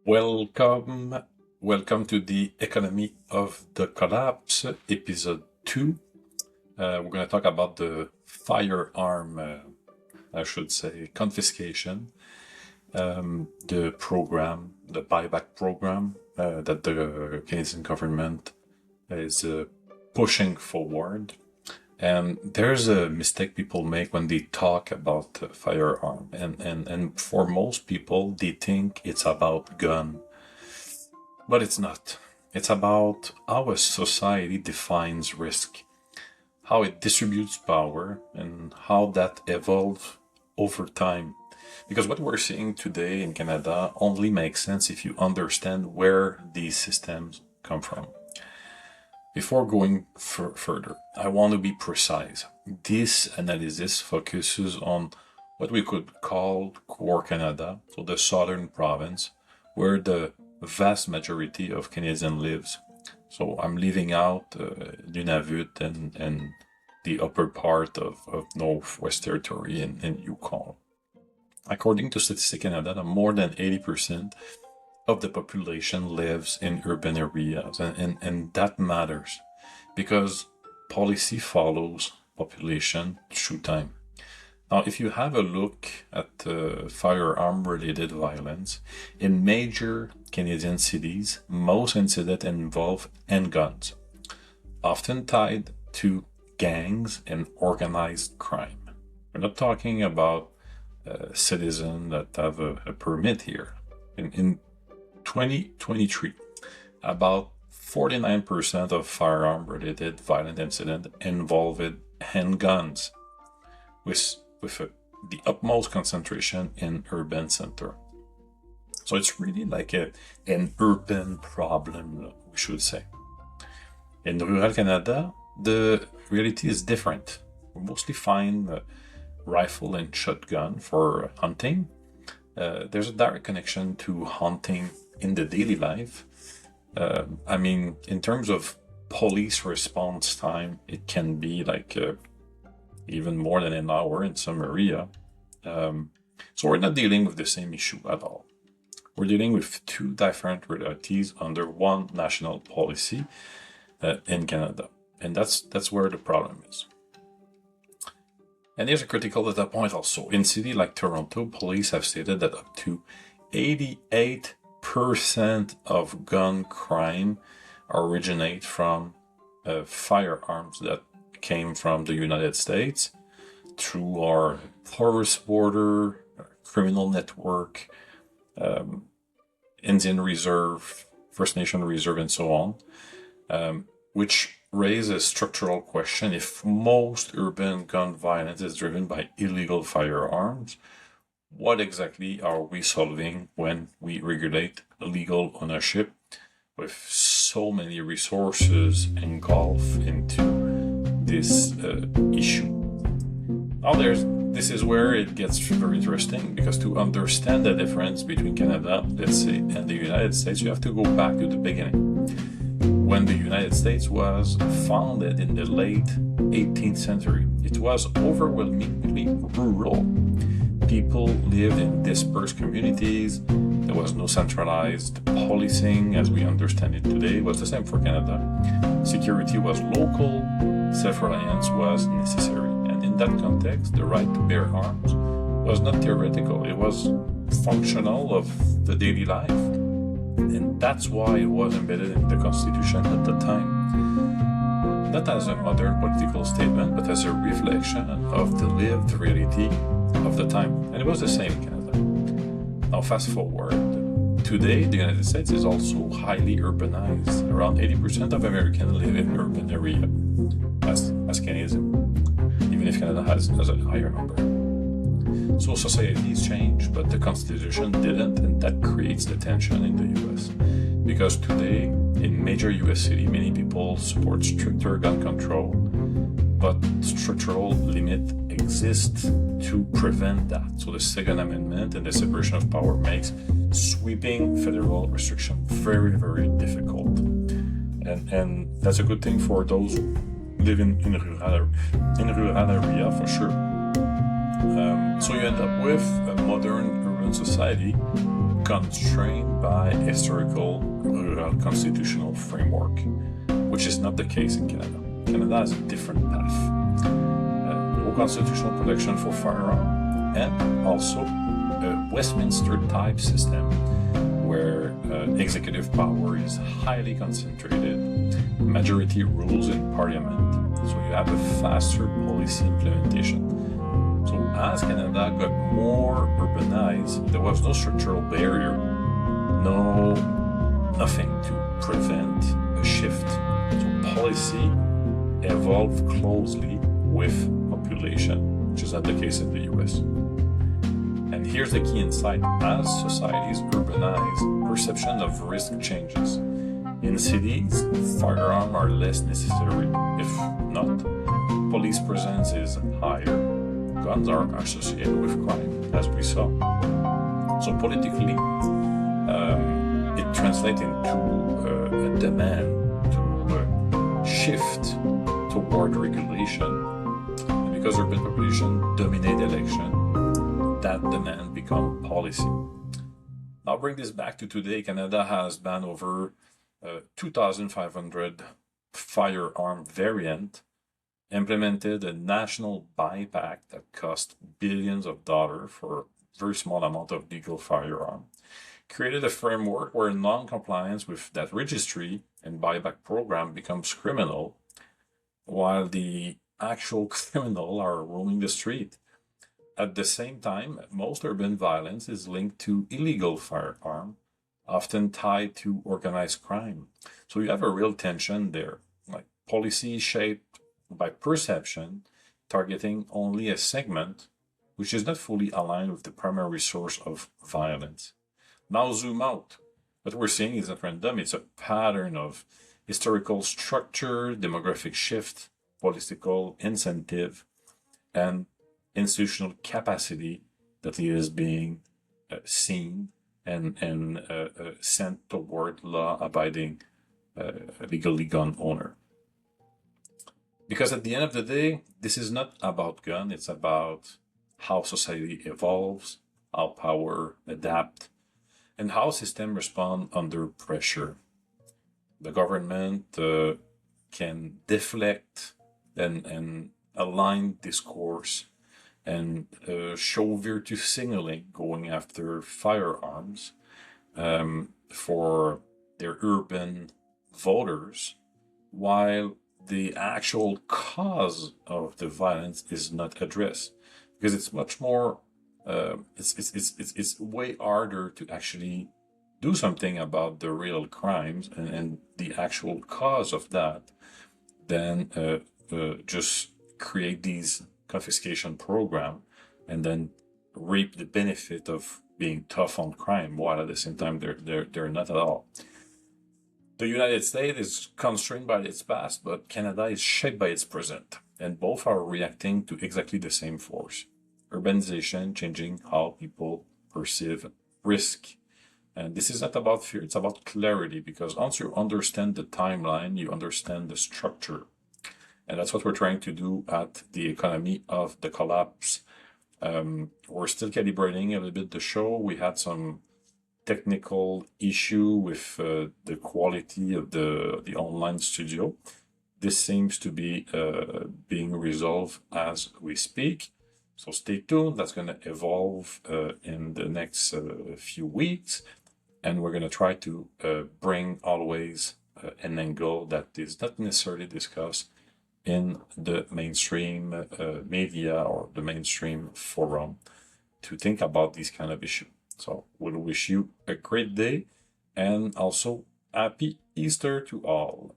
Welcome to the Economy of the Collapse, episode 2. We're going to talk about the firearm, confiscation, the program, the Buyback program that the Canadian government is pushing forward. And there's a mistake people make when they talk about firearm. And for most people, they think it's about gun. But it's not. It's about how a society defines risk, how it distributes power, and how that evolves over time. Because what we're seeing today in Canada only makes sense if you understand where these systems come from. Before going further, I want to be precise. This analysis focuses on what we could call core Canada, so the southern province, where the vast majority of Canadians lives. So I'm leaving out Nunavut and the upper part of Northwest Territory and Yukon. According to Statistics Canada, more than 80% of the population lives in urban areas, and that matters because policy follows population through time. Now, if you have a look at firearm-related violence, in major Canadian cities, most incidents involve handguns, often tied to gangs and organized crime. We're not talking about citizens that have a permit here. In 2023, about 49% of firearm-related violent incidents involved handguns, with the utmost concentration in urban center. So it's really like an urban problem, we should say. In rural Canada, the reality is different. We mostly find rifle and shotgun for hunting. There's a direct connection to hunting in the daily life. In terms of police response time, it can be like even more than an hour in some area. So we're not dealing with the same issue at all. We're dealing with two different realities under one national policy in Canada. And that's where the problem is. And here's a critical data point also. In cities like Toronto, police have stated that up to 88% of gun crime originate from firearms that came from the United States through our porous border, criminal network, Indian Reserve, First Nation Reserve, and so on, which raises a structural question. If most urban gun violence is driven by illegal firearms, what exactly are we solving when we regulate legal ownership with so many resources engulfed into this issue? Now this is where it gets very interesting, because to understand the difference between Canada, let's say, and the United States, you have to go back to the beginning. When the United States was founded in the late 18th century, it was overwhelmingly rural. People lived in dispersed communities. There was no centralized policing as we understand it today. It was the same for Canada. Security was local. Self-reliance was necessary. And in that context, the right to bear arms was not theoretical. It was functional of the daily life. And that's why it was embedded in the Constitution at the time. Not as a modern political statement, but as a reflection of the lived reality of the time. And it was the same in Canada. Now fast forward. Today, the United States is also highly urbanized. Around 80% of Americans live in urban areas as Canadians, even if Canada has a higher number. So societies change, but the Constitution didn't, and that creates the tension in the US. Because today, in major US cities, many people support stricter gun control, but structural limit exists to prevent that. So the Second Amendment and the separation of power makes sweeping federal restriction very, very difficult. And that's a good thing for those who live in rural area, for sure. So you end up with a modern urban society constrained by historical rural constitutional framework, which is not the case in Canada. Canada has a different path. No constitutional protection for firearm, and also a Westminster type system where executive power is highly concentrated, majority rules in parliament, so you have a faster policy implementation. So as Canada got more urbanized, there was no structural barrier, nothing to prevent a shift. So policy evolved closely with population, which is not the case in the US. And here's the key insight. As societies urbanize, perception of risk changes. In cities, firearms are less necessary. If not, police presence is higher. Guns are associated with crime, as we saw. So politically, it translates into a demand to shift toward regulation. And because urban population dominate election, that demand become policy. Now bring this back to today. Canada has banned over 2,500 firearm variant, implemented a national buyback that cost billions of dollars for a very small amount of legal firearm, created a framework where non-compliance with that registry and buyback program becomes criminal, while the actual criminal are roaming the street. At the same time, most urban violence is linked to illegal firearm, often tied to organized crime. So you have a real tension there, like policy shaped by perception, targeting only a segment which is not fully aligned with the primary source of violence. Now zoom out. What we're seeing is not random, it's a pattern of historical structure, demographic shift, political incentive, and institutional capacity that is being seen and sent toward law-abiding legally gun owner. Because at the end of the day, this is not about gun, it's about how society evolves, how power adapt, and how systems respond under pressure. The government can deflect and align discourse and show virtue signaling going after firearms for their urban voters, while the actual cause of the violence is not addressed, because it's much more it's way harder to actually do something about the real crimes and the actual cause of that than just create these confiscation program and then reap the benefit of being tough on crime, while at the same time they're not at all. The United States is constrained by its past, but Canada is shaped by its present, and both are reacting to exactly the same force. Urbanization changing how people perceive risk. And this is not about fear, it's about clarity, because once you understand the timeline, you understand the structure. And that's what we're trying to do at the Economy of the Collapse. We're still calibrating a little bit the show. We had some technical issue with the quality of the online studio. This seems to be being resolved as we speak. So stay tuned, that's going to evolve in the next few weeks. And we're going to try to bring always an angle that is not necessarily discussed in the mainstream media or the mainstream forum to think about these kind of issues. So we'll wish you a great day and also happy Easter to all.